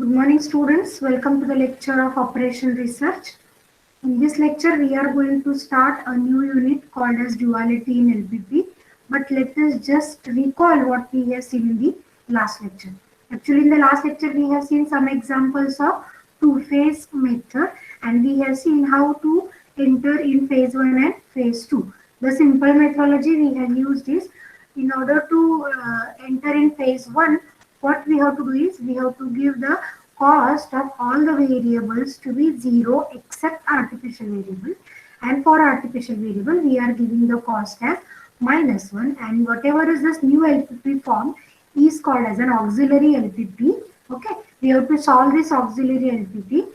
Good morning students, welcome to the lecture of Operation Research. In this lecture we are going to start a new unit called as duality in LPP. But let us just recall what we have seen in the last lecture. Actually in the last lecture we have seen some examples of two-phase method and we have seen how to enter in phase 1 and phase 2. The simple methodology we have used is in order to enter in phase 1, what we have to do is we have to give the cost of all the variables to be 0 except artificial variable, and for artificial variable we are giving the cost as -1, and whatever is this new LPP form is called as an auxiliary LPP. Okay, we have to solve this auxiliary LPP.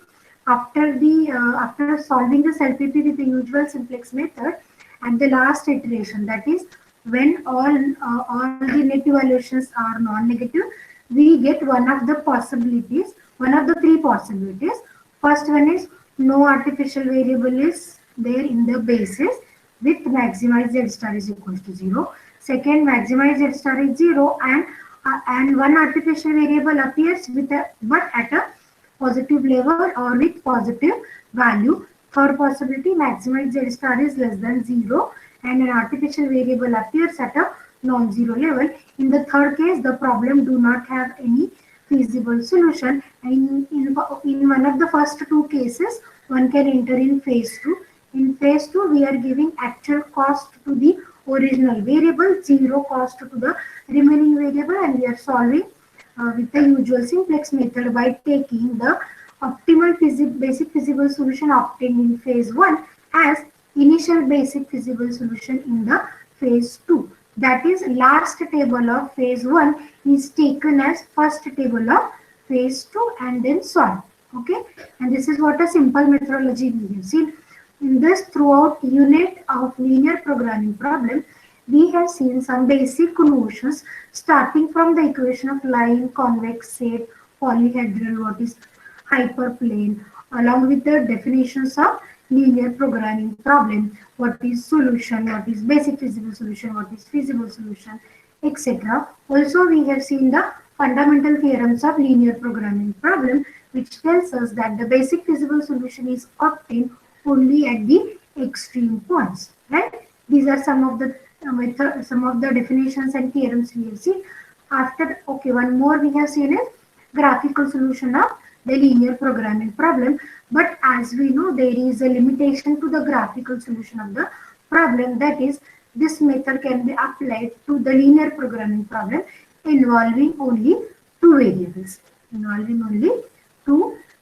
After solving this LPP with the usual simplex method, at the last iteration, that is when all the net evaluations are non-negative, we get one of the possibilities, one of the three possibilities. First one is no artificial variable is there in the basis with maximize z star is equals to 0. Second, maximize z star is 0 and one artificial variable appears with a but at a positive level or with positive value. Third possibility, maximize z star is less than 0 and an artificial variable appears at a non-zero level. In the third case, the problem do not have any feasible solution. In one of the first two cases, one can enter in phase 2. In phase 2, we are giving actual cost to the original variable, 0 cost to the remaining variable, and we are solving with the usual simplex method by taking the optimal basic feasible solution obtained in phase 1 as initial basic feasible solution in the phase 2. That is, last table of phase 1 is taken as first table of phase 2 and then solved. Okay, and this is what a simple methodology we have seen. In this throughout unit of linear programming problem, we have seen some basic notions starting from the equation of line, convex set, polyhedral, what is hyperplane, along with the definitions of linear programming problem, what is solution, what is basic feasible solution, what is feasible solution, etc. Also, we have seen the fundamental theorems of linear programming problem, which tells us that the basic feasible solution is obtained only at the extreme points. Right? These are some of the definitions and theorems we have seen. After, okay, one more we have seen is graphical solution of the linear programming problem. But as we know, there is a limitation to the graphical solution of the problem. That is, this method can be applied to the linear programming problem involving only two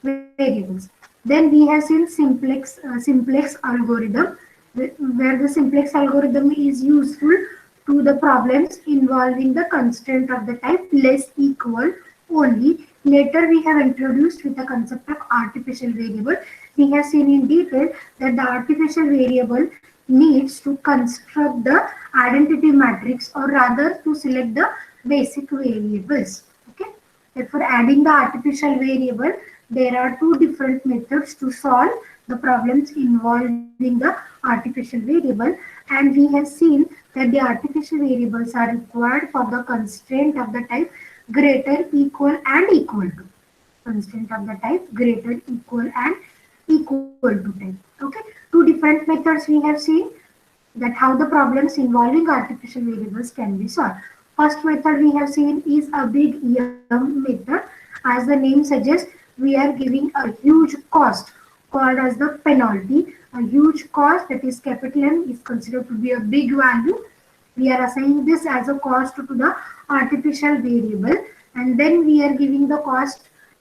variables. Then we have seen simplex algorithm, where the simplex algorithm is useful to the problems involving the constraint of the type less equal only. Later we have introduced with the concept of artificial variable. We have seen in detail that the artificial variable needs to construct the identity matrix, or rather to select the basic variables. Okay. Therefore, adding the artificial variable, there are two different methods to solve the problems involving the artificial variable, and we have seen that the artificial variables are required for the constraint of the type greater, equal, and equal to. Constraint of the type greater, equal, and equal to type. Okay, two different methods we have seen that how the problems involving artificial variables can be solved. First method we have seen is a big M method. As the name suggests, we are giving a huge cost called as the penalty. A huge cost, that is capital M, is considered to be a big value. We are assigning this as a cost to the artificial variable, and then we are giving the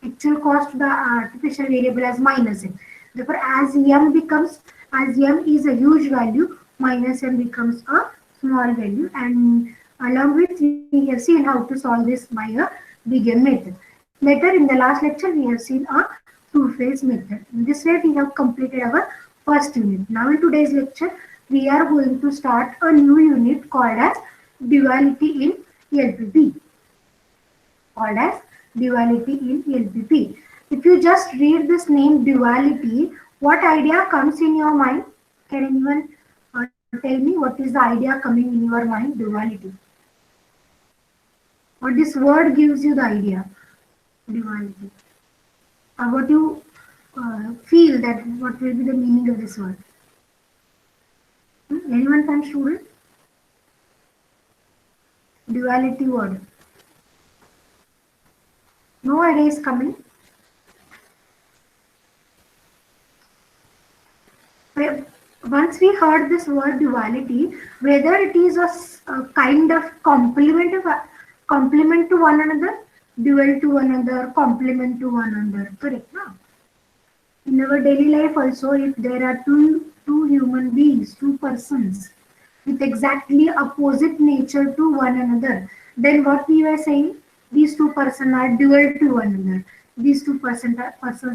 actual cost to the artificial variable as -m. Therefore, as m is a huge value, -m becomes a small value, and along with we have seen how to solve this by a big M method. Later in the last lecture we have seen a two-phase method. In this way we have completed our first unit. Now in today's lecture we are going to start a new unit called as duality in LPP. If you just read this name duality, what idea comes in your mind? Can anyone tell me what is the idea coming in your mind? Duality. What this word gives you the idea? Duality. What you feel that what will be the meaning of this word? Anyone can student? Duality word. No idea is coming. Once we heard this word duality, whether it is a kind of complement to one another, dual to one another, complement to one another, correct? No? In our daily life also, if there are two human beings, two persons with exactly opposite nature to one another, then what we were saying, these two persons are dual to one another. These persons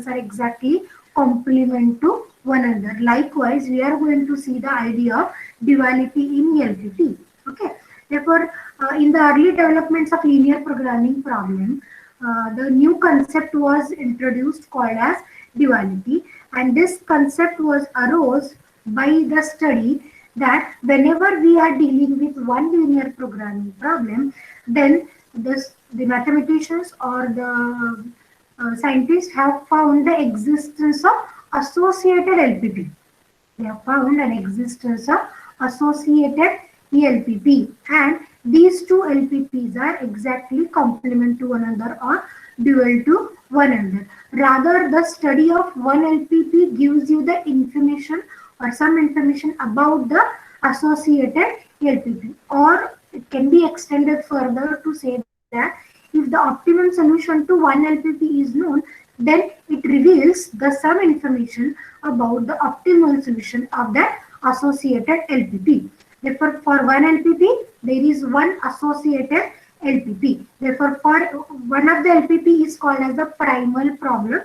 are exactly complement to one another. Likewise, we are going to see the idea of duality in LTT. Okay. Therefore, in the early developments of linear programming problem, the new concept was introduced called as duality, and this concept was arose by the study that whenever we are dealing with one linear programming problem, then the mathematicians or the scientists have found the existence of associated LPP. They have found an existence of associated ELPP, and these two LPPs are exactly complement to one another or dual to one another. Rather, the study of one LPP gives you the information or some information about the associated LPP, or it can be extended further to say that if the optimum solution to one LPP is known, then it reveals the some information about the optimal solution of that associated LPP. Therefore, for one LPP, there is one associated LPP. Therefore, for one of the LPP is called as the primal problem,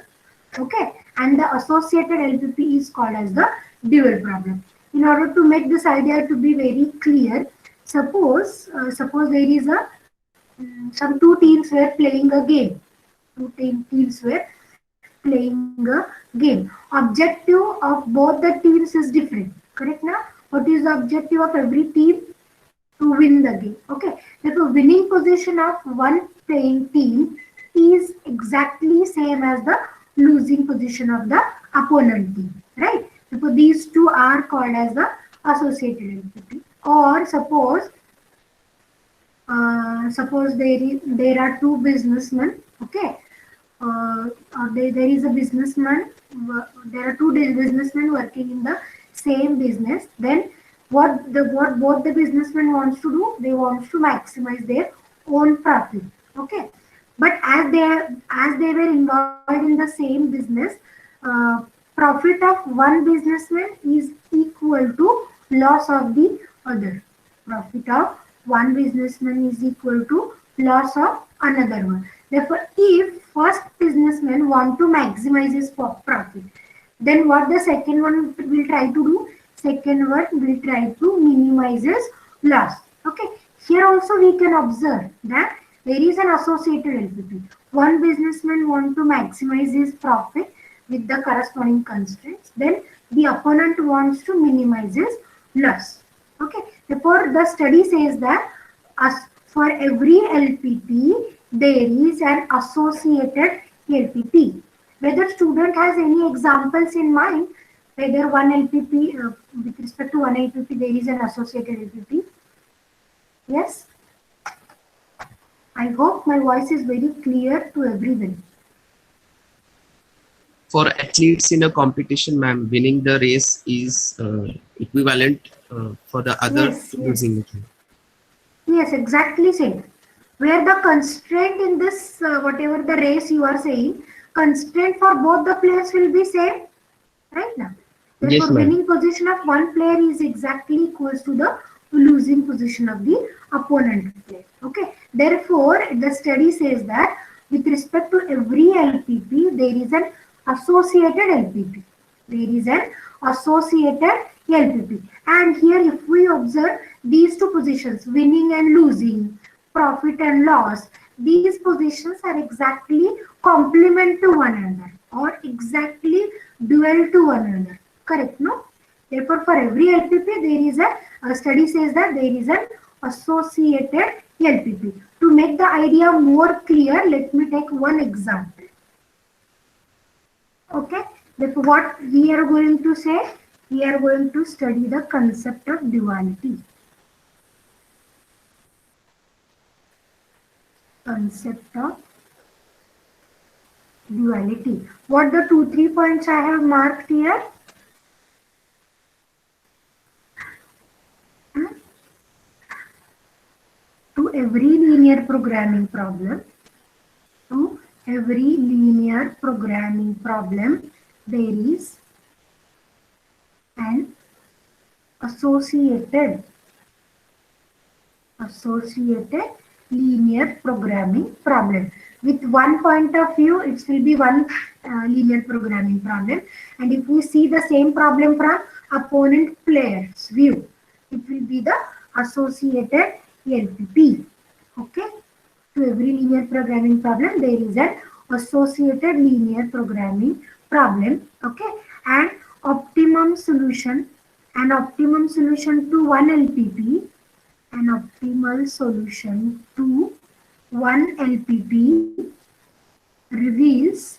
okay, and the associated LPP is called as the dual problem. In order to make this idea to be very clear, suppose there is a some two teams were playing a game. Teams were playing a game. Objective of both the teams is different. Correct now? What is the objective of every team? To win the game. Okay. Therefore, winning position of one playing team is exactly same as the losing position of the opponent team. Right? Therefore, these two are called as the associated entity. Or suppose there are two businessmen, okay, there is a businessman, there are two businessmen working in the same business. Then what both the businessmen wants to do, they want to maximize their own profit, okay. But as they were involved in the same business, uh, profit of one businessman is equal to loss of the other. Profit of one businessman is equal to loss of another one. Therefore, if first businessman want to maximize his profit, then what the second one will try to do? Second one will try to minimize his loss. Okay. Here also we can observe that there is an associated LPP. One businessman want to maximize his profit with the corresponding constraints. Then the opponent wants to minimize his loss. Okay. Therefore, the study says that as for every LPP, there is an associated LPP. Whether student has any examples in mind, whether one LPP, with respect to one LPP, there is an associated LPP. Yes? I hope my voice is very clear to everyone. For athletes in a competition, ma'am, winning the race is equivalent for the other Yes, losing yes. it. Yes, exactly same. Where the constraint in this, whatever the race you are saying, constraint for both the players will be same, right now. Yes, Therefore, ma'am. winning position of one player is exactly equals to the losing position of the opponent player. Okay. Therefore, the study says that with respect to every LPP, there is an associated LPP. There is an associated LPP. And here, if we observe these two positions, winning and losing, profit and loss, these positions are exactly complement to one another or exactly dual to one another. Correct, no? Therefore, for every LPP, there is a study says that there is an associated LPP. To make the idea more clear, let me take one example. Okay, therefore what we are going to say, we are going to study the concept of duality. Concept of duality. What the 2-3 points I have marked here? To every linear programming problem, there is an associated linear programming problem. With one point of view, it will be one linear programming problem, and if we see the same problem from opponent player's view, it will be the associated LPP. Okay, to every linear programming problem, there is an associated linear programming problem. Okay, and optimum solution, to one LPP, an optimal solution to one LPP reveals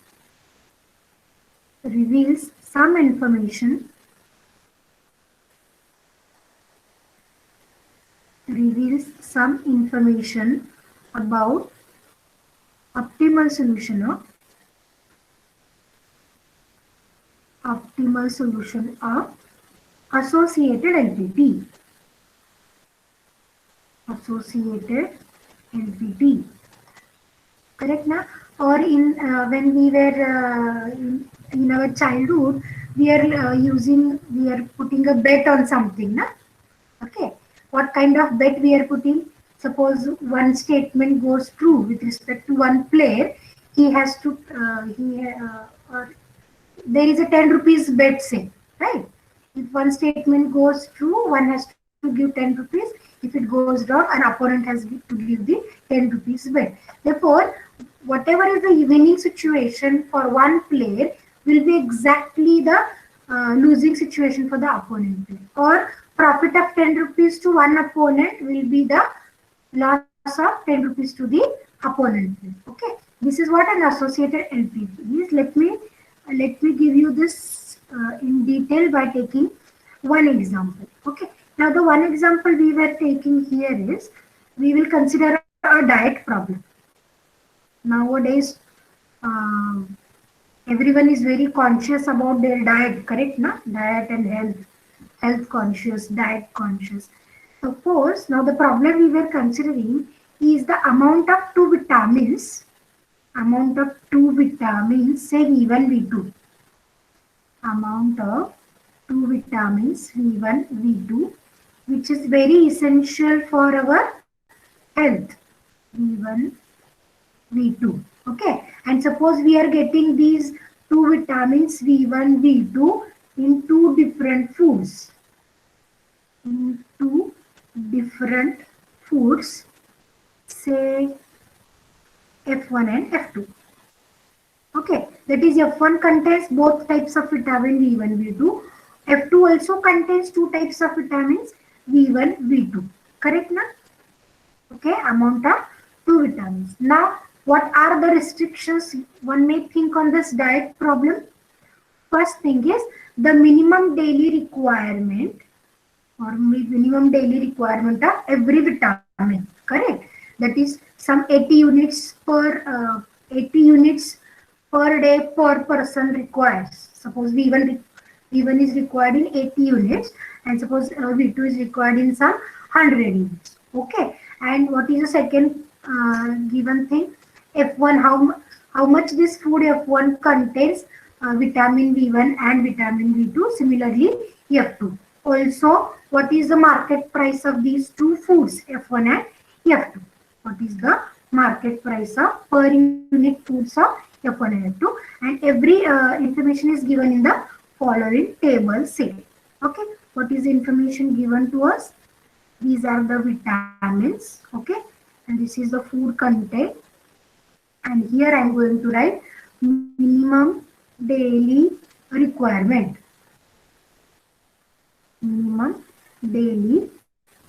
some information about optimal solution of associated LPP. Correct na? Or in when we were in our childhood, we are putting a bet on something, na? Okay, what kind of bet we are putting? Suppose one statement goes true with respect to one player, he has to or there is a 10 rupees bet, say, right? If one statement goes true, one has to give 10 rupees. If it goes wrong, an opponent has to give the 10 rupees bet. Therefore, whatever is the winning situation for one player will be exactly the losing situation for the opponent player. Or profit of 10 rupees to one opponent will be the loss of 10 rupees to the opponent player. Okay, this is what an associated LPP is. Let me give you this in detail by taking one example. Okay, now the one example we were taking here is, we will consider a diet problem. Nowadays, everyone is very conscious about their diet, correct? Na? Diet and health conscious, diet conscious. Suppose now the problem we were considering is the amount of two vitamins, say V1, V2. Amount of two vitamins V1, V2, which is very essential for our health. V1, V2. Okay, and suppose we are getting these two vitamins V1, V2 in two different foods. Say F1 and F2. Okay, that is F1 contains both types of vitamin V1, V2. F2 also contains two types of vitamins V1, V2. Correct na? Okay, amount of two vitamins. Now, what are the restrictions one may think on this diet problem? First thing is the minimum daily requirement of every vitamin. Correct? That is some 80 units per day per person requires. Suppose V1 is required in 80 units, and suppose V2 is required in some 100 units. Okay, and what is the second given thing? F1, how much this food F1 contains vitamin V1 and vitamin V2. Similarly, F2. Also, what is the market price of these two foods, F1 and F2? What is the market price of per unit foods of F1 and F2? And every information is given in the following table set. Okay, what is the information given to us? These are the vitamins. Okay, and this is the food content. And here I am going to write minimum daily requirement. Minimum daily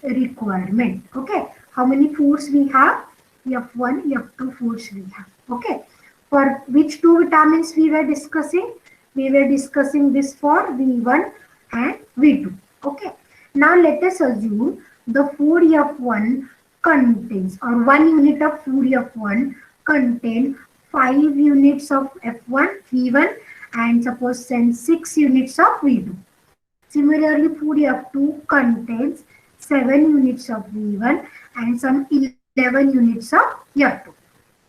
requirement. Okay, how many foods we have? F1, F2 foods we have. Okay, for which two vitamins we were discussing? We were discussing this for V1 and V2. Okay. Now let us assume the food F1 contains, or 1 unit of food F1 contain 5 units of F1 V1 and suppose send 6 units of V2. Similarly, food F2 contains 7 units of V1 and some 11 units of F2.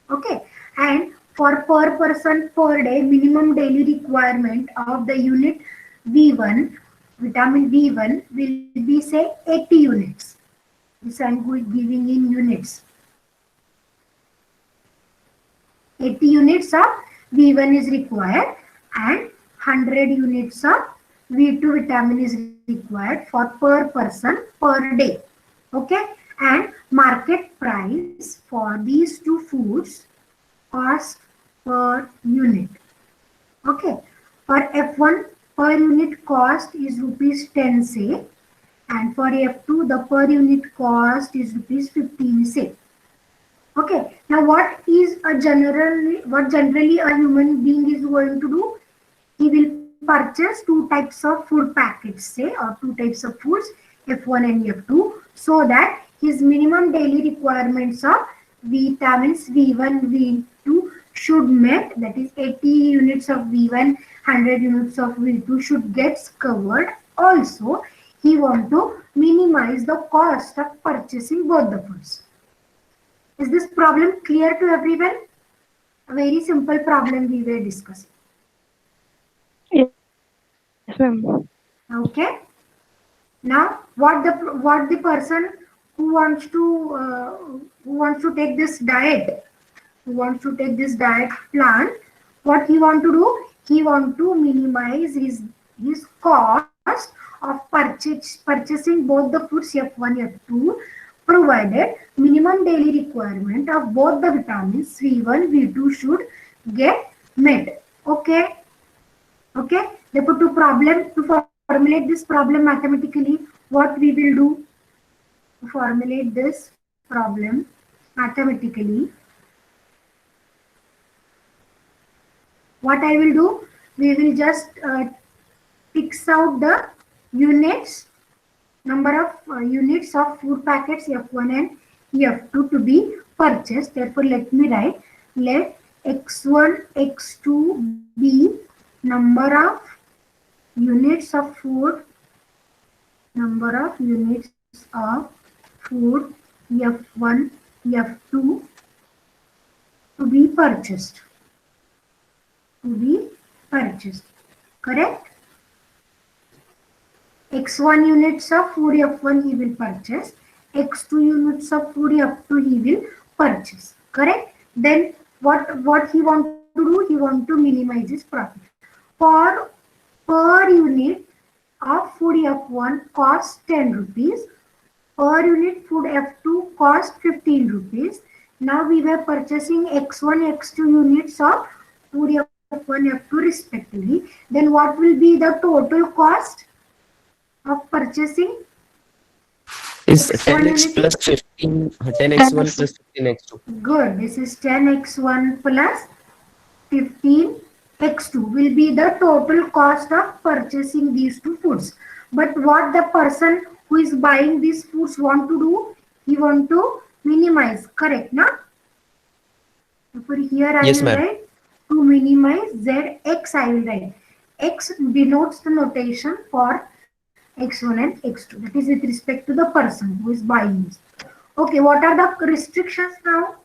Okay, and for per person per day, minimum daily requirement of the unit V1, vitamin V1 will be say 80 units. This I am giving in units. 80 units of V1 is required and 100 units of V2 vitamin is required for per person per day. Okay, and market price for these two foods cost per unit. Okay, for F1 per unit cost is rupees 10 say, and for F2 the per unit cost is rupees 15 say. Okay, now what generally a human being is going to do? He will purchase two types of food packets, say, or two types of foods, F1 and F2, so that his minimum daily requirements of vitamins V1, V2 should met, that is 80 units of V1, 100 units of V2 should get covered. Also, he want to minimize the cost of purchasing both the foods. Is this problem clear to everyone? A very simple problem we were discussing. Yes, ma'am. Okay. Now, what the person who wants to take this diet, plan, what he want to do? He want to minimize his cost of purchasing both the foods F1, F2, provided minimum daily requirement of both the vitamins V1, V2 should get met. Okay. Okay. Therefore, to formulate this problem mathematically, what we will do? To formulate this problem mathematically, what I will do? We will just fix out the units, number of units of food packets F1 and F2 to be purchased. Therefore, let me write, let X1, X2 be number of units of food, F1, F2 to be purchased. Correct? X1 units of food F1 he will purchase, X2 units of food F2 he will purchase. Correct? Then what he want to do? He want to minimize his profit. For per unit of food F1 cost 10 rupees, per unit food F2 cost 15 rupees. Now we were purchasing X1, X2 units of food F1, F2 respectively. Then what will be the total cost of purchasing? Is 10x plus 15, 10x1 plus 15x2. Good. This is 10x1 plus 15x2 will be the total cost of purchasing these two foods. But what the person who is buying these foods want to do? He want to minimize. Correct, na? Therefore, here I will write to minimize ZX. I will write X denotes the notation for X1 and X2. That is with respect to the person who is buying this. Okay, what are the restrictions now?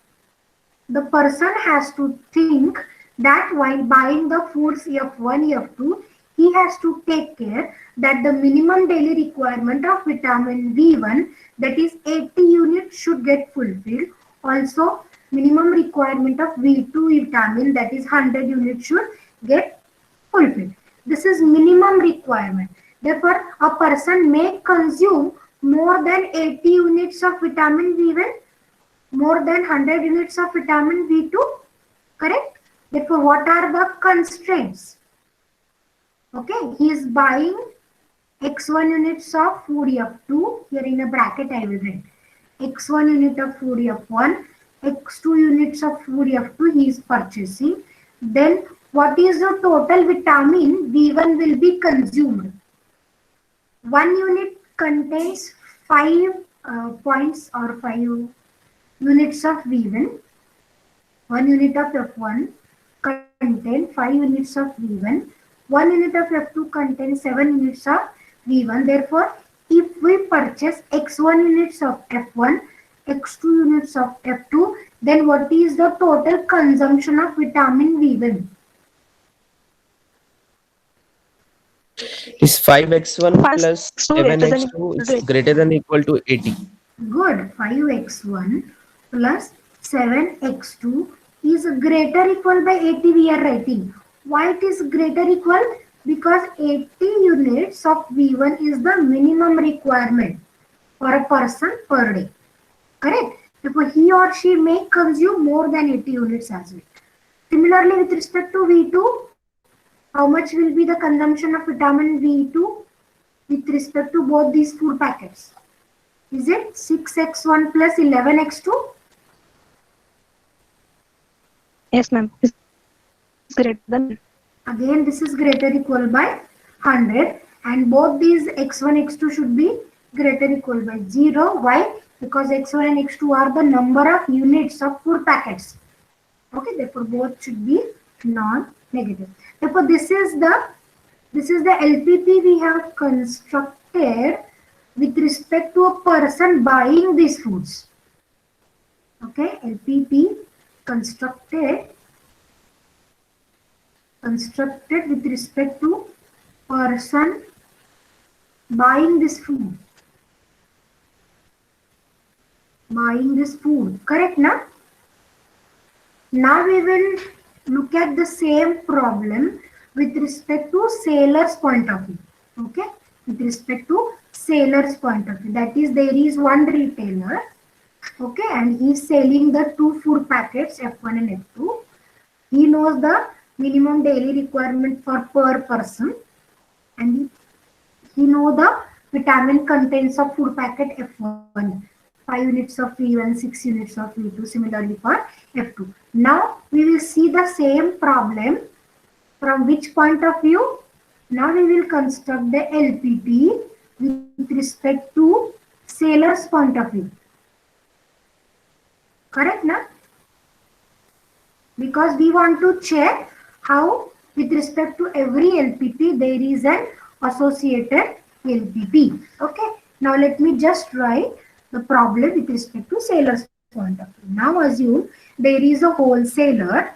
The person has to think that while buying the foods F1, F2, he has to take care that the minimum daily requirement of vitamin B1, that is 80 units, should get fulfilled. Also, minimum requirement of V2 vitamin, that is 100 units, should get fulfilled. This is minimum requirement. Therefore, a person may consume more than 80 units of vitamin B1, more than 100 units of vitamin B2. Correct? Therefore, what are the constraints? Okay, he is buying X1 units of food F2. Here in a bracket I will write X1 unit of food F1, X2 units of food F2 he is purchasing. Then what is the total vitamin V1 will be consumed? 1 unit contains 5 points or 5 units of V1. 1 unit of F1 contains 5 units of V1. 1 unit of F2 contains 7 units of V1. Therefore, if we purchase X1 units of F1, X2 units of F2, then what is the total consumption of vitamin V1? Is 5x1 5 plus x2 greater than 7x2 equal is to 8. greater than equal to 80. Good. 5x1 plus 7x2 is greater equal by 80 we are writing. Why it is greater equal? Because 80 units of V1 is the minimum requirement for a person per day. Correct? Therefore, he or she may consume more than 80 units as well. Similarly, with respect to V2, how much will be the consumption of vitamin V2 with respect to both these food packets? Is it 6x1 plus 11x2? Yes, ma'am. It's greater than. Again, this is greater equal by 100 and both these x1, x2 should be greater equal by 0. Why? Because x1 and x2 are the number of units of food packets. Okay, therefore both should be non-negative. Therefore, this is the LPP we have constructed with respect to a person buying these foods. Okay, LPP constructed with respect to person buying this food. Correct now? Now we will look at the same problem with respect to seller's point of view. Okay, with respect to seller's point of view. That is, there is one retailer, okay, and he is selling the 2 food packets F1 and F2. He knows the minimum daily requirement for per person and he knows the vitamin contents of food packet F1. 5 units of V1, 6 units of V2, similarly for F2. Now we will see the same problem from which point of view? Now we will construct the LPP with respect to seller's point of view. Correct now? Because we want to check how with respect to every LPP there is an associated LPP. Okay. Now let me just write the problem with respect to seller's point of view. Now assume there is a wholesaler.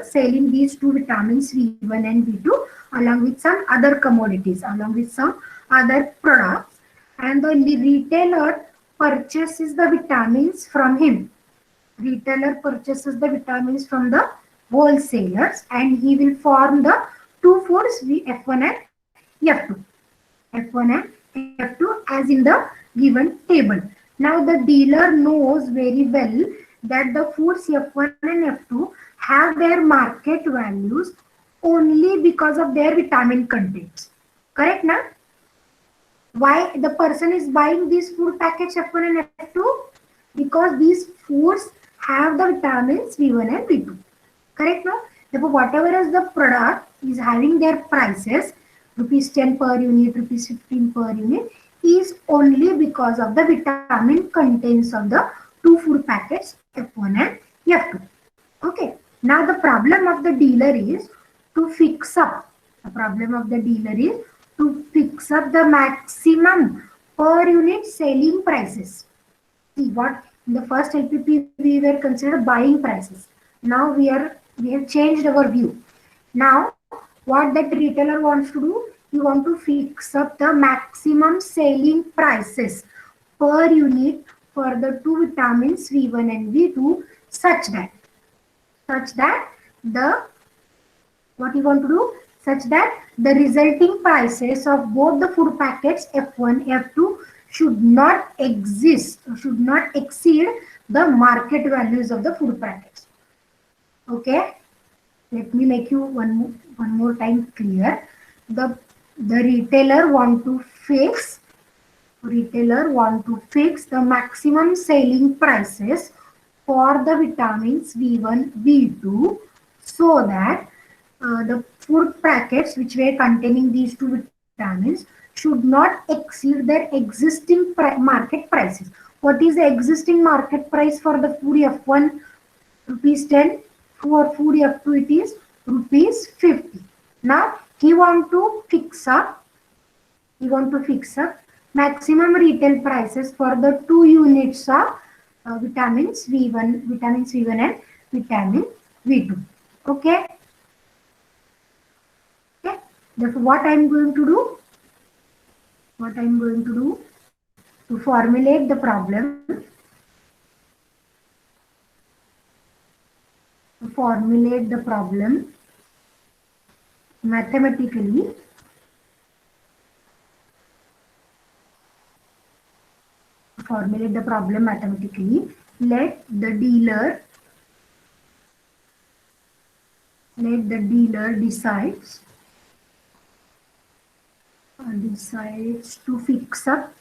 Selling these 2 vitamins V1 and V2 along with some other commodities, along with some other products, and the retailer purchases the vitamins from him. Retailer purchases the vitamins from the wholesalers and he will form the 2 foods F1 and F2. F1 and F2 as in the given table. Now the dealer knows very well that the foods F1 and F2 have their market values only because of their vitamin contents. Correct now? Why the person is buying these food packets F1 and F2? Because these foods have the vitamins V1 and V2. Correct now? Therefore, whatever is the product is having their prices, rupees 10 per unit, rupees 15 per unit, is only because of the vitamin contents of the 2 food packets F1 and F2. Okay. Now the problem of the dealer is to fix up. The maximum per unit selling prices. See what in the first LPP we were considered buying prices. Now we have changed our view. Now what that retailer wants to do, he wants to fix up the maximum selling prices per unit for the 2 vitamins V1 and V2 such that the resulting prices of both the food packets F1 F2 should not exceed the market values of the food packets. Okay, let me make you one more time clear. The retailer want to fix the maximum selling prices for the vitamins B1, B2, so that the food packets which were containing these two vitamins should not exceed their existing market prices. What is the existing market price for the food F1? Rupees 10. For food F2 it is rupees 50. Now he want to fix up maximum retail prices for the two units of vitamins V1 and vitamin V2. Okay. Therefore, what I am going to do to formulate the problem, mathematically. Let the dealer decides to fix up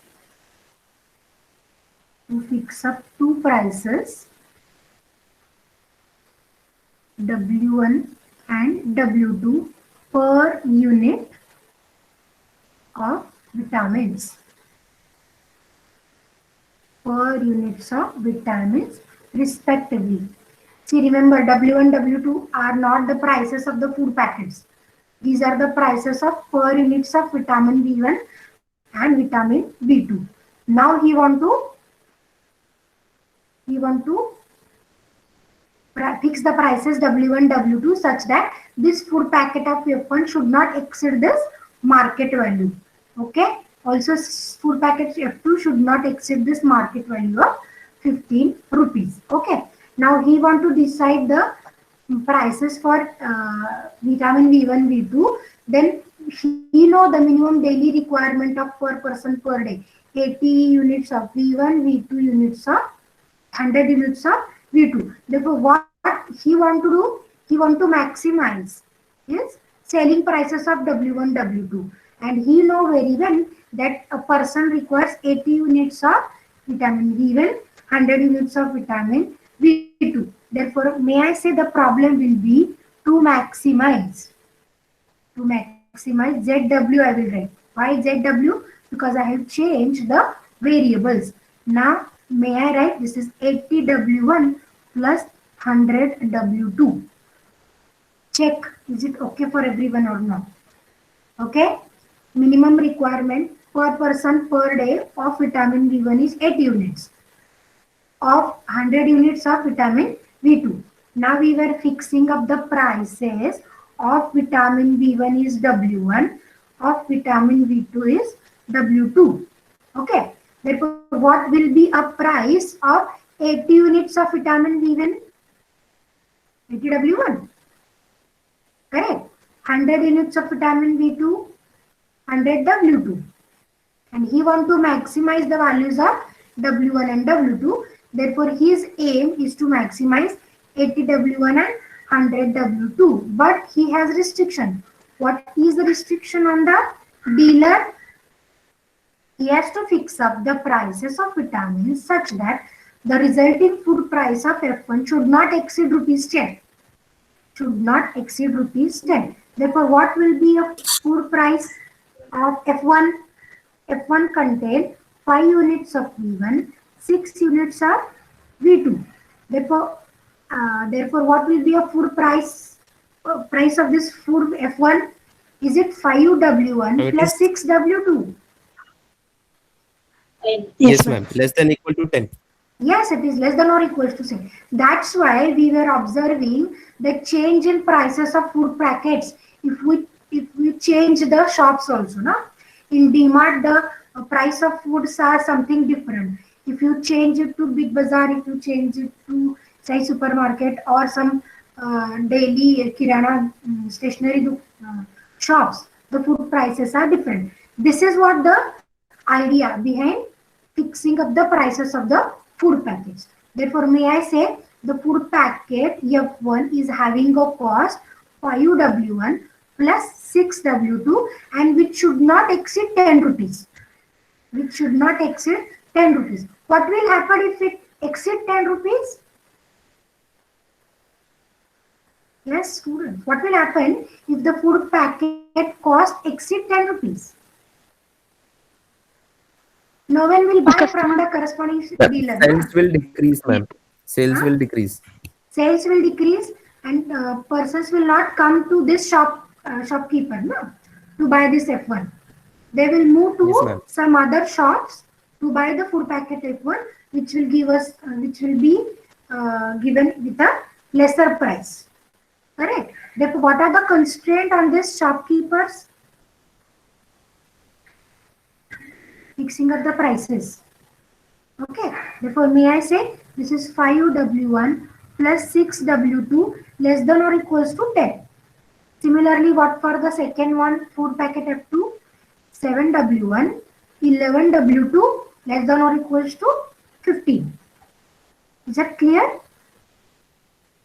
two prices, W1 and W2 per unit of vitamins. Respectively. See, remember, W1, W2 are not the prices of the food packets. These are the prices of per units of vitamin B1 and vitamin B2. Now he want to fix the prices W1, W2 such that this food packet of F1 should not exceed this market value. Okay. Also, food packet F2 should not exceed this market value of 15 rupees. Okay. Now he want to decide the prices for vitamin B1, B2. Then he know the minimum daily requirement of per person per day. 80 units of V1, V2 units of 100 units of V2. Therefore, what he want to do? He want to maximize his selling prices of W1, W2. And he know very well that a person requires 80 units of vitamin B1, 100 units of vitamin B2. Therefore, may I say the problem will be to maximize ZW I will write. Why ZW? Because I have changed the variables. Now, may I write this is 80 W1 plus 100 W2. Check, is it okay for everyone or not? Okay. Minimum requirement per person per day of vitamin B1 is 8 units. Of 100 units of vitamin B2. Now we were fixing up the prices of vitamin B1 is W1, of vitamin B2 is W2. Okay. Therefore, what will be a price of 80 units of vitamin B1? 80 W1. Correct. 100 units of vitamin B2, 100 W2. And he want to maximize the values of W1 and W2. Therefore, his aim is to maximize 80 W1 and 100 W2. But he has restriction. What is the restriction on the dealer? He has to fix up the prices of vitamins such that the resulting food price of F1 should not exceed rupees 10. Therefore, what will be a food price of F1? F1 contain 5 units of V1, 6 units of V2. Therefore, what will be a food price? Price of this food F1? Is it 5 W1 plus 6 W2? Yes, ma'am. Less than equal to 10. Yes, it is less than or equal to 10. That's why we were observing the change in prices of food packets. If we change the shops also, no? In DMart, the price of foods are something different. If you change it to Big Bazaar, if you change it to say supermarket or some daily kirana stationery shops, the food prices are different. This is what the idea behind fixing up the prices of the food packets. Therefore, may I say the food packet F1 is having a cost 5 W1 plus 6 W2 and which should not exceed 10 rupees. What will happen if it exceeds 10 rupees? Yes, students. What will happen if the food packet cost exceed 10 rupees? No one will buy from the corresponding dealer. Sales Na? will decrease, ma'am. Sales Huh? will decrease. Sales will decrease and persons will not come to this shopkeeper no, to buy this F1. They will move Yes, to ma'am. some other shops to buy the food packet F1, which will give us, which will be given with a lesser price. Correct. Therefore, what are the constraints on this shopkeepers? Fixing up the prices. Okay. Therefore, may I say this is 5W1 plus 6W2 less than or equals to 10. Similarly, what for the second one, food packet F2, 7W1, 11W2 less than or equals to 15. Is that clear?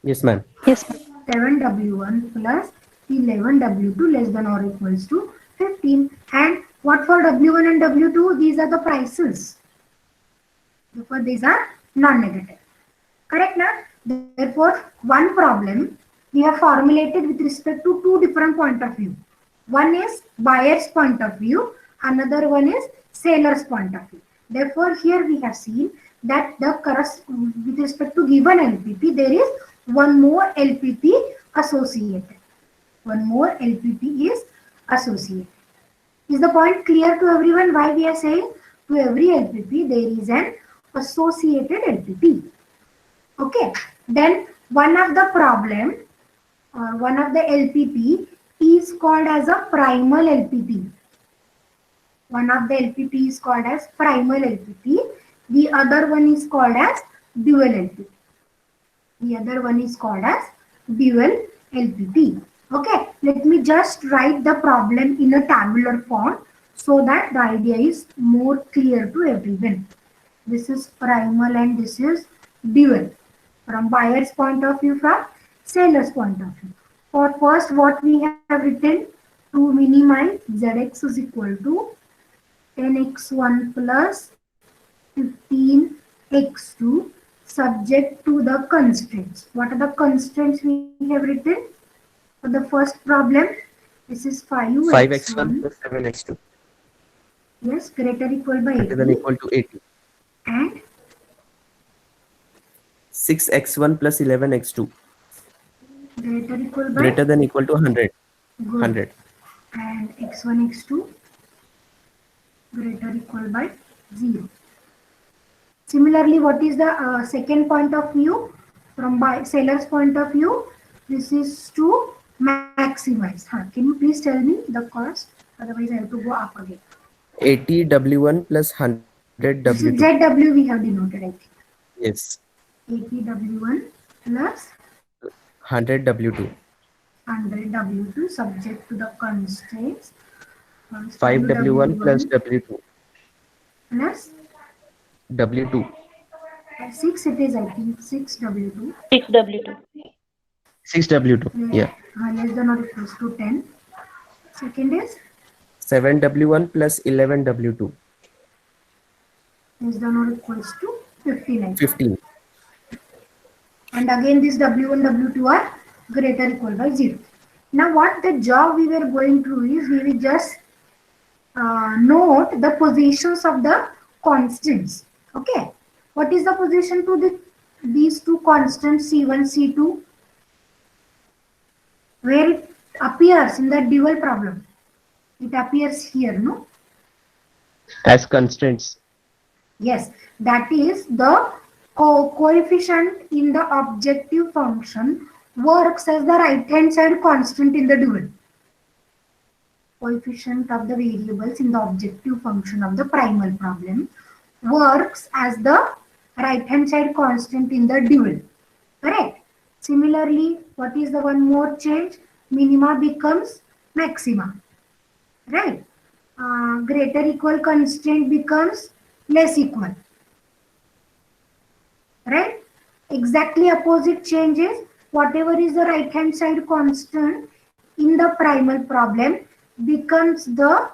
Yes, ma'am. Yes, ma'am. 7W1 plus 11W2 less than or equals to 15. And what for W1 and W2? These are the prices. Therefore, these are non-negative. Correct now? Therefore, one problem we have formulated with respect to two different point of view. One is buyer's point of view, another one is seller's point of view. Therefore, here we have seen that with respect to given LPP, there is one more LPP associated. One more LPP is associated. Is the point clear to everyone why we are saying to every LPP there is an associated LPP? Okay, then one of the problem or one of the LPP is called as a primal LPP. One of the LPP is called as primal LPP. The other one is called as dual LPP. The other one is called as dual LPP. Okay, let me just write the problem in a tabular form so that the idea is more clear to everyone. This is primal and this is dual. From buyer's point of view, from seller's point of view. For first, what we have written to minimize Zx is equal to 10x1 plus 15x2 subject to the constraints. What are the constraints we have written? For the first problem, this is 5x1 5x1 plus 7x2 yes greater equal by greater than 80 equal to 80. and 6x1 plus 11x2 greater equal by greater than equal to 100. good. 100. And x1 x2 greater equal by 0. Similarly, what is the second point of view? From seller's point of view, this is to maximize. Can you please tell me the cost? Otherwise, I have to go up again. 80 W1 plus 100 This is W2. ZW we have denoted, I think. Yes. 80 W1 plus 100 W2. 100 W2 subject to the constraints. 5 W1 plus W2. Plus W2. 6 it is, I think, 6 W2. 6W2. 6 W2. Yeah. Less than or equals to 10. Second is 7 W1 plus 11 W2. less than or equals to 15. 15. And again this W1, W2 are greater equal by 0. Now what the job we were going through is we will just note the positions of the constants. Okay. What is the position to these two constants C1, C2? Where it appears in the dual problem. It appears here, no? As constraints. Yes, that is the coefficient in the objective function works as the right hand side constant in the dual. Coefficient of the variables in the objective function of the primal problem works as the right hand side constant in the dual. Correct? Similarly, what is the one more change? Minima becomes maxima. Right? Greater equal constraint becomes less equal. Right? Exactly opposite changes. Whatever is the right hand side constant in the primal problem becomes the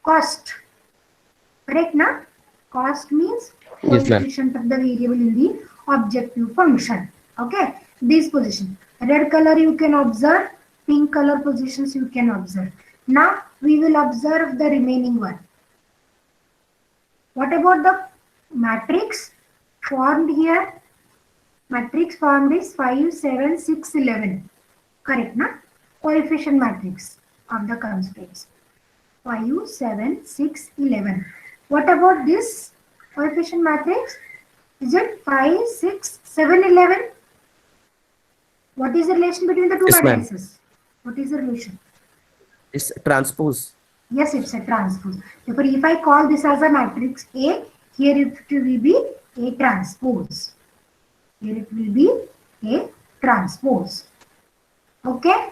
cost. Correct na? Cost means Yes, ma'am. coefficient of the variable in the objective function. Okay. This position. Red color you can observe, pink color positions you can observe. Now we will observe the remaining one. What about the matrix formed here? Matrix formed is 5, 7, 6, 11. Correct, na? Coefficient matrix of the constraints. 5, 7, 6, 11. What about this coefficient matrix? Is it 5, 6, 7, 11? What is the relation between the two Yes, ma'am. matrices? What is the relation? It's transpose. Yes, it's a transpose. Therefore, if I call this as a matrix A, here it will be A transpose. Here it will be A transpose. Okay?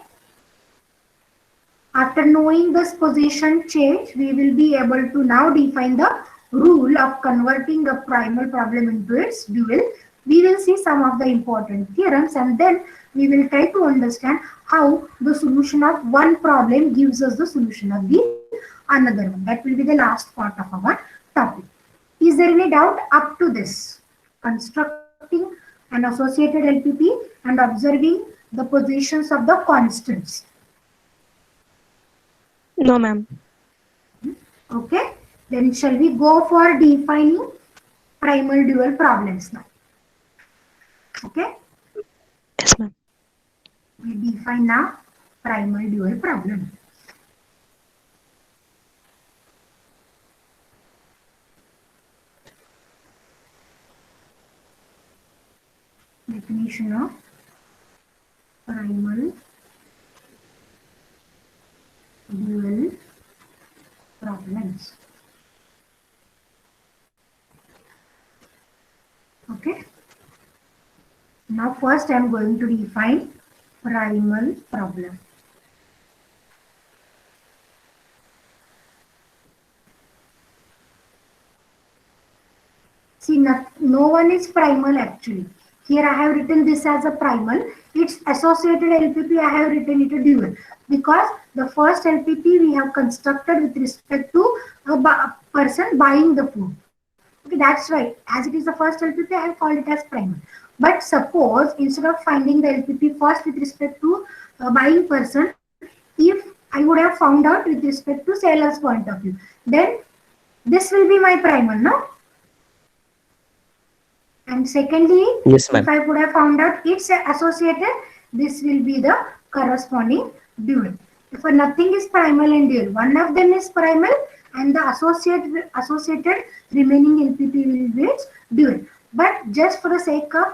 After knowing this position change, we will be able to now define the rule of converting a primal problem into its dual. We will see some of the important theorems and then we will try to understand how the solution of one problem gives us the solution of the another one. That will be the last part of our topic. Is there any doubt up to this? Constructing an associated LPP and observing the positions of the constants. No, ma'am. Okay, then shall we go for defining primal dual problems now? Okay, Yes, ma'am. we define now primal dual problem. Definition of primal dual problems. Okay. Now first I am going to define primal problem. See, no one is primal actually. Here I have written this as a primal. Its associated LPP I have written it a dual because the first LPP we have constructed with respect to a person buying the food. Okay, that's right. As it is the first LPP, I have called it as primal. But suppose instead of finding the LPP first with respect to buying person, if I would have found out with respect to seller's point of view, then this will be my primal, no? And secondly, Yes, ma'am. if I would have found out it's associated, this will be the corresponding dual. If nothing is primal and dual, one of them is primal and the associated remaining LPP will be its dual. But just for the sake of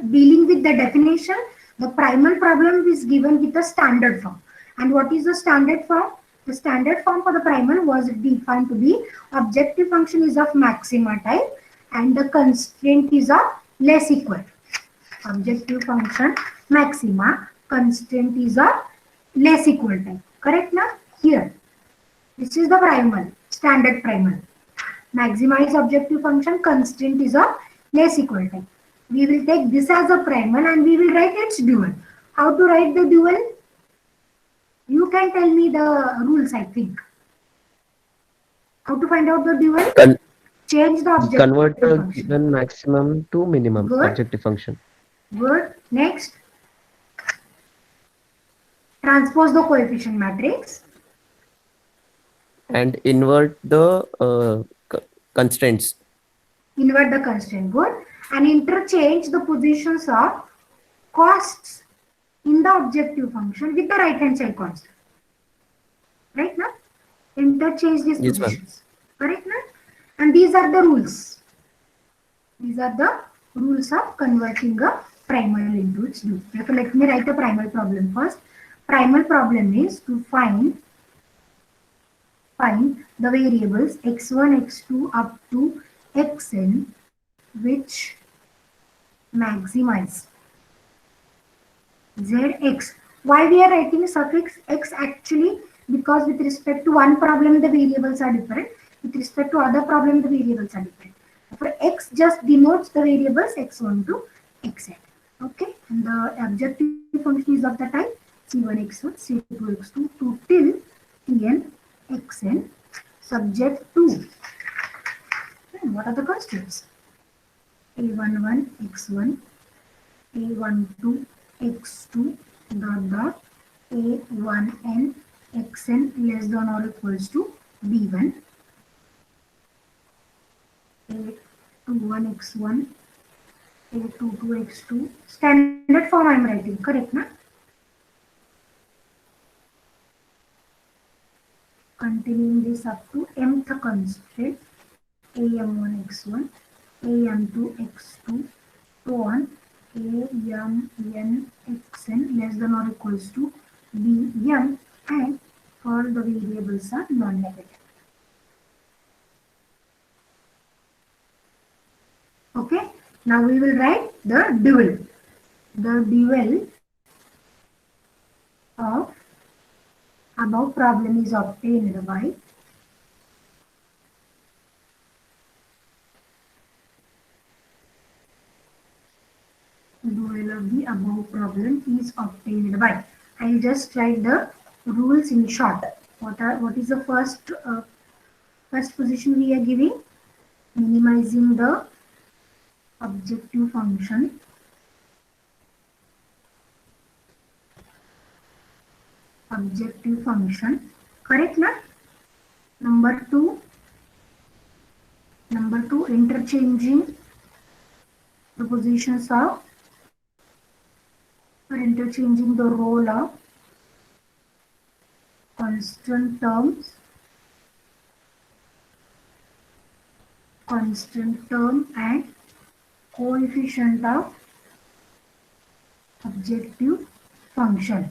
dealing with the definition, the primal problem is given with a standard form. And what is the standard form? The standard form for the primal was defined to be objective function is of maxima type and the constraint is of less equal. Objective function maxima, constraint is of less equal type. Correct now? Here. This is the primal, standard primal. Maxima is objective function, constraint is of less equal type. We will take this as a primal and we will write its dual. How to write the dual? You can tell me the rules, I think. How to find out the dual? Change the objective Convert the function. given maximum to minimum Good. objective function. Good. Next. Transpose the coefficient matrix. And invert the constraints. Invert the constraint. Good. And interchange the positions of costs in the objective function with the right hand side constant. Right now? Interchange these Yes, ma'am. positions. Correct now? And these are the rules. These are the rules of converting a primal into its dual. Therefore, let me write the primal problem first. Primal problem is to find the variables x1, x2 up to xn which maximize zx. Why we are writing suffix x actually? Because with respect to one problem the variables are different. With respect to other problem the variables are different. For x just denotes the variables x1 to xn. Okay, and the objective function is of the type c1 x1, c2 x2 to till tn xn subject to. And what are the constants? a11 x1, A12 x2 dot dot A1n xn less than or equals to B1, A21 x1, A22 x2. Standard form I am writing, correct na? Continuing this up to mth constraint, am1 x1, am2 x2, so on, am n xn less than or equals to bm, and all the variables are non-negative. Okay, now we will write the dual. The dual of above problem is obtained by dual of the above problem is obtained by. I'll just write the rules in short. What is the first position we are giving? Minimizing the objective function correct na? Number two, interchanging the positions of or interchanging the role of constant term and coefficient of objective function.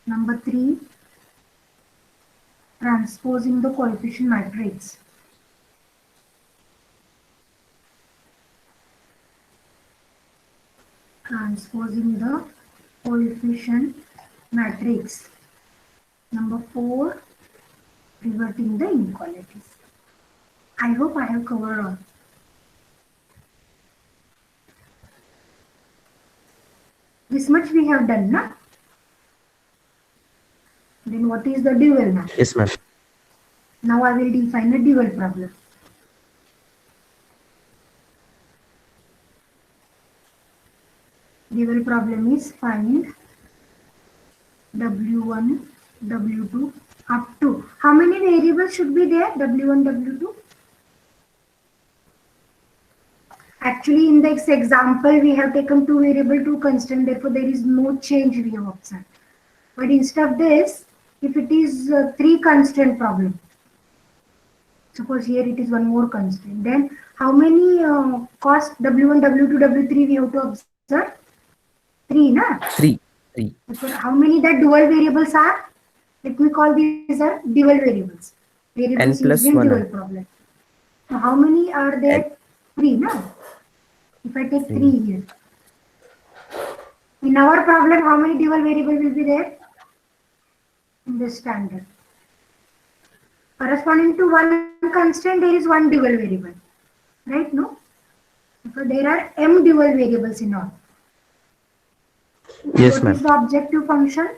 Number three, transposing the coefficient matrix. Transposing the coefficient matrix. Number four, reverting the inequalities. I hope I have covered all. This much we have done, na? Then what is the dual now? Yes, ma'am. Now I will define a dual problem. Dual problem is find W1, W2 up to. How many variables should be there? W1, W2? Actually, in this example, we have taken two variable, two constant. Therefore, there is no change we have observed. But instead of this, if it is a three constant problem, suppose here it is one more constant, then how many cost W1, W2, W3 we have to observe? Three, na? Three. Therefore, how many that dual variables are? Let me call these are dual variables. Variables N plus used in one. dual problem. Now, how many are there? N. Three, na? If I take Three. 3 here. In our problem, how many dual variable will be there? In the standard. Corresponding to one constant, there is one dual variable. Right? No? So there are m dual variables in all. Yes, What ma'am. is the objective function?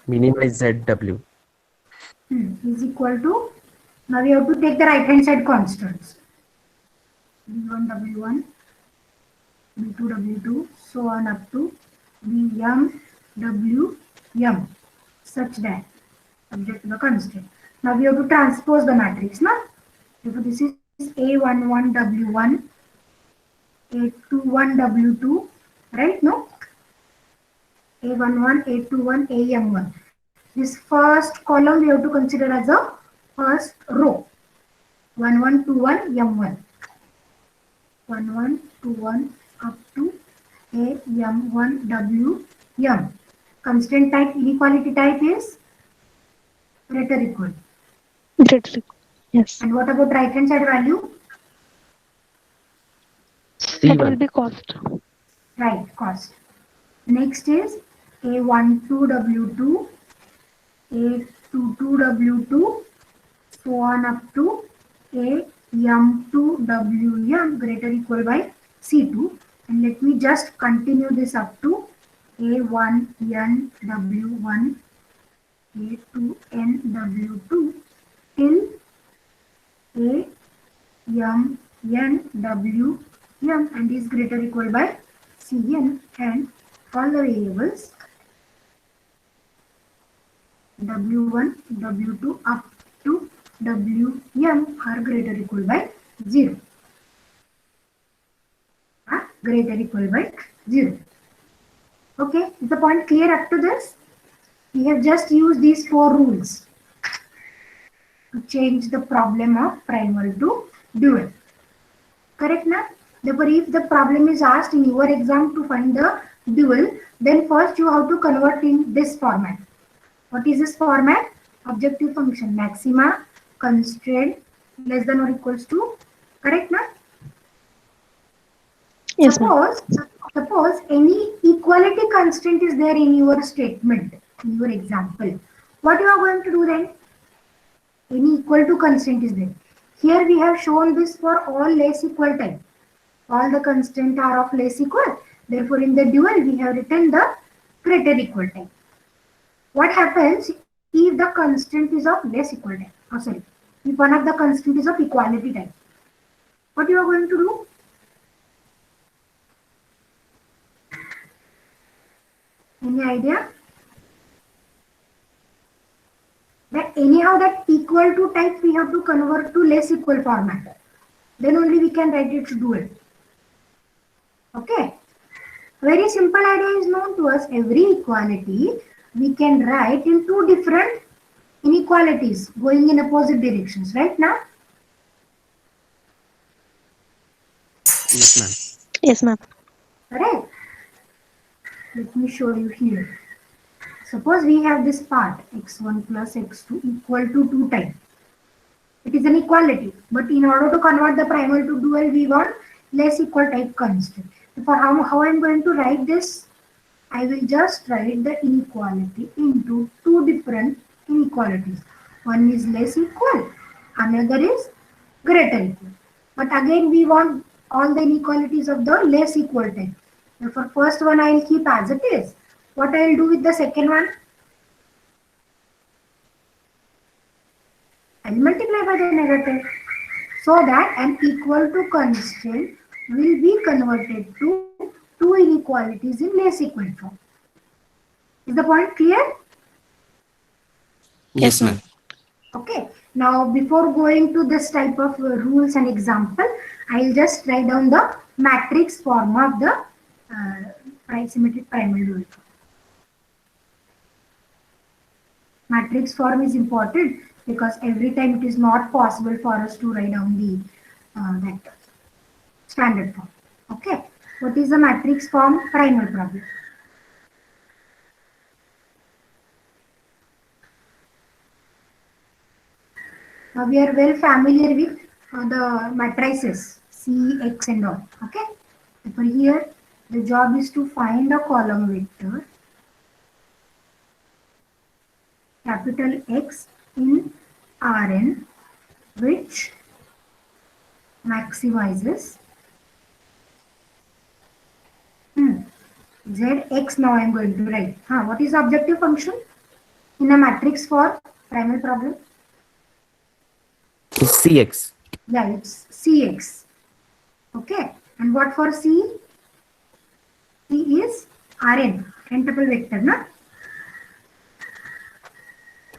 Minimize ZW. Is equal to, now we have to take the right hand side constants. B1, W1, B2, W2, so on up to Bm, Wm, such that subject to the constant. Now we have to transpose the matrix, na? Therefore, this is A11, W1, A21, W2, right? No? A11, A21, Am1. This first column we have to consider as a first row. 1, 1, 2, 1, M1. 1, 1, 2, 1 up to A, M1, W, M. Constant type, inequality type is greater equal. Great. Yes. And what about right hand side value? That will C1. be cost. Right, cost. Next is A12, W2, A22, W2, so on up to A, M2, Wm greater equal by C2. And let me just continue this up to A1, N, W1, A2, N, W2 till A, m n w m and is greater or equal by cn, and all the variables w1 w2 up to wm are greater or equal by 0. Are greater or equal by 0. Okay, is the point clear up to this? We have just used these 4 rules to change the problem of primal to dual. Correct now? Therefore, if the problem is asked in your exam to find the dual, then first you have to convert in this format. What is this format? Objective function maxima, constraint, less than or equals to. Correct now? Yes, ma'am. Suppose any equality constraint is there in your statement, in your example. What you are going to do then? Any equal to constraint is there. Here we have shown this for all less equal type. All the constraints are of less equal. Therefore, in the dual, we have written the greater equal type. What happens if the constraint is of less equal type? Oh, sorry. If one of the constraint is of equality type. What you are going to do? Any idea? That anyhow that equal to type we have to convert to less equal format. Then only we can write it to dual. Okay. Very simple idea is known to us. Every equality we can write in 2 different inequalities going in opposite directions. Right now? Yes, ma'am. Yes, ma'am. Correct. Let me show you here. Suppose we have this part x1 plus x2 equal to 2 times. It is an equality, but in order to convert the primal to dual, we want less equal type constraint. For how I am going to write this, I will just write the inequality into 2 different inequalities. One is less equal, another is greater equal. But again, we want all the inequalities of the less equal type. Therefore, first one I will keep as it is. What I will do with the second one? I will multiply by the negative so that an equal to constraint will be converted to 2 inequalities in less equal form. Is the point clear? Yes, ma'am. ma'am. Okay. Now, before going to this type of rules and example, I will just write down the matrix form of the symmetric primal dual. Matrix form is important because every time it is not possible for us to write down the vectors. Standard form. Okay. What is the matrix form? Primal problem. Now we are well familiar with the matrices C, X and all. Okay. For here, the job is to find a column vector capital X in Rn which maximizes Zx. Now I am going to write. What is the objective function in a matrix for primal problem? CX. Yeah, it's Cx. Okay. And what for C? C is Rn, n-tuple vector, na?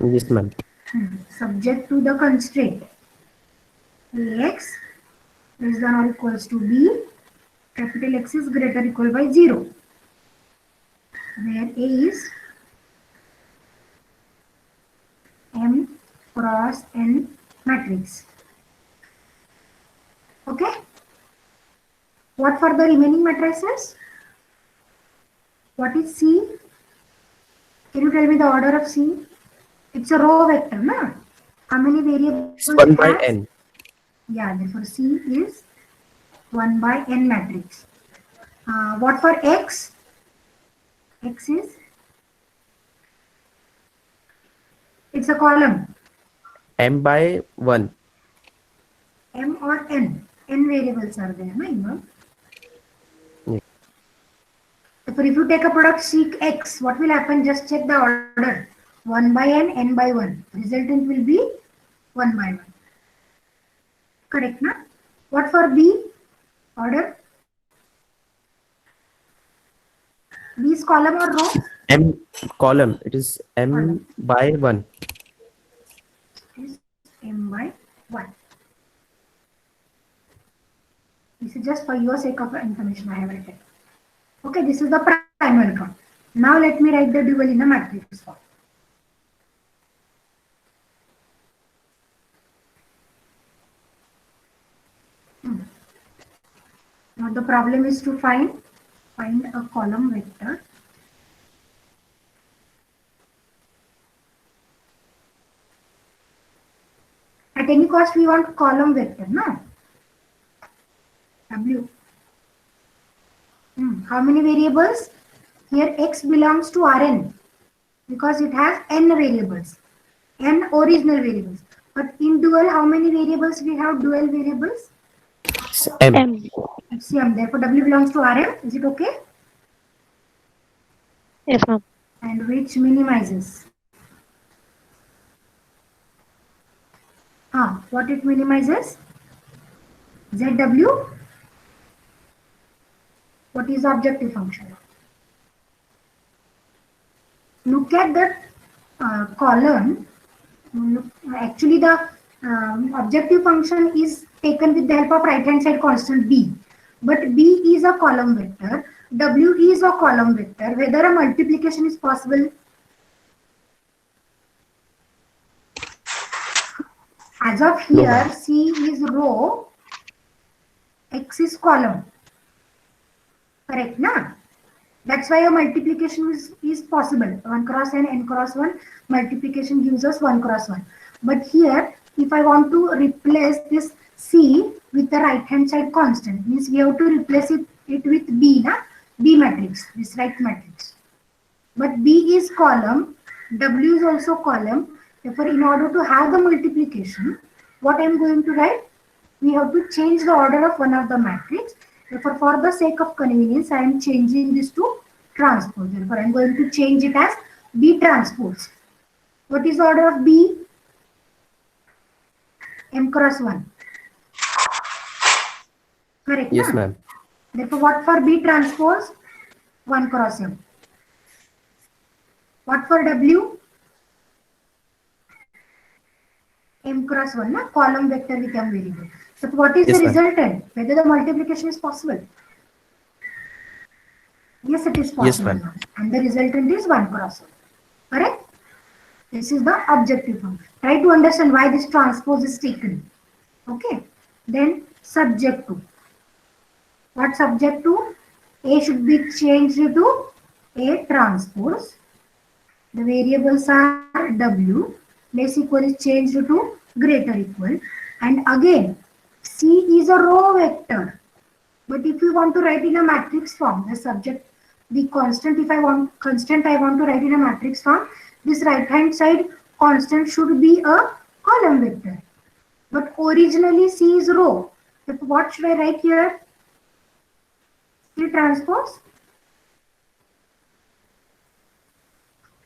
Yes, ma'am. Subject to the constraint Ax less than or equals to B, capital X is greater or equal by 0, where A is M cross N matrix. Okay. What for the remaining matrices? What is C? Can you tell me the order of C? It's a row vector, na? How many variables? It's 1 it by has? n. Yeah, therefore C is 1 by n matrix. What for X? X is, it's a column. M by 1. M or N? N variables are there, no? Yeah. Therefore, if you take a product seek X, what will happen? Just check the order. 1 by n, n by 1. Resultant will be 1 by 1. Correct, na? What for B? Order? B is column or row? M column. It is M Column. by 1. Is M by 1. This is just for your sake of information I have written. Okay, this is the primary form. Now let me write the dual in a matrix form. Now the problem is to find a column vector. At any cost we want column vector, no? W. How many variables? Here x belongs to Rn because it has n variables, n original variables. But in dual, how many variables we have? Dual variables? It's M. M. It's M. Therefore, W belongs to Rm. Is it okay? Yes, ma'am. And which minimizes? What it minimizes? ZW. What is the objective function? Look at the column. Actually, the objective function is taken with the help of right hand side constant B. But B is a column vector. W is a column vector. Whether a multiplication is possible? As of here, C is row, X is column. Correct, na? That's why a multiplication is possible. 1 cross n cross 1. Multiplication gives us 1 cross 1. But here, if I want to replace this C with the right hand side constant, means we have to replace it with B, na? B matrix, this right matrix. But B is column, W is also column. Therefore, in order to have the multiplication, what I am going to write? We have to change the order of one of the matrix. Therefore, for the sake of convenience, I am changing this to transpose. Therefore, I am going to change it as B transpose. What is the order of B? M cross 1. Correct? Yes, na? ma'am. Therefore, what for B transpose? 1 cross M. What for W? M cross 1, na? Column vector with M variable. So, what is Yes, the ma'am. resultant? Whether the multiplication is possible? Yes, it is possible. Yes, ma'am. And the resultant is 1 cross 1. Correct? This is the objective function. Try to understand why this transpose is taken. Okay. Then subject to. What subject to? A should be changed to A transpose. The variables are W. Less equal is changed to greater equal. And again, C is a row vector. But if you want to write in a matrix form, the subject, the constant, if I want constant, I want to write in a matrix form, this right hand side constant should be a column vector. But originally C is row. Therefore, what should I write here? C transpose?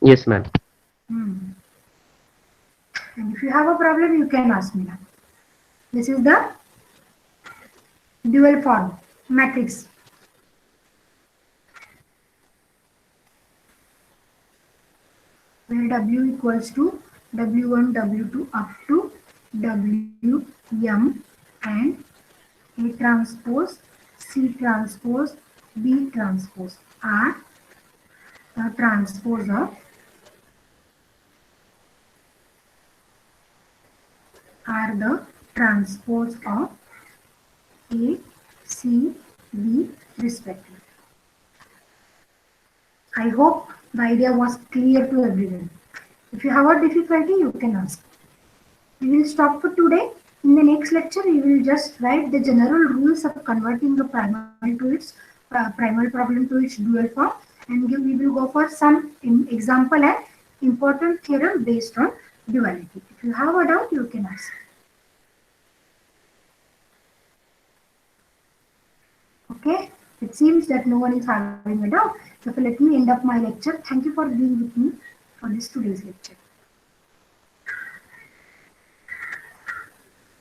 Yes, ma'am. And if you have a problem, you can ask me now. This is the dual form matrix. Where W equals to W1, W2 up to Wm and A transpose, C transpose, B transpose are the transpose of A, C, B respectively. I hope the idea was clear to everyone. If you have a difficulty, you can ask. We will stop for today. In the next lecture, we will just write the general rules of converting the primary problem to its dual form, and we will go for some example and important theorem based on duality. If you have a doubt, you can ask. Okay, it seems that no one is having a doubt. So let me end up my lecture. Thank you for being with me for this today's lecture.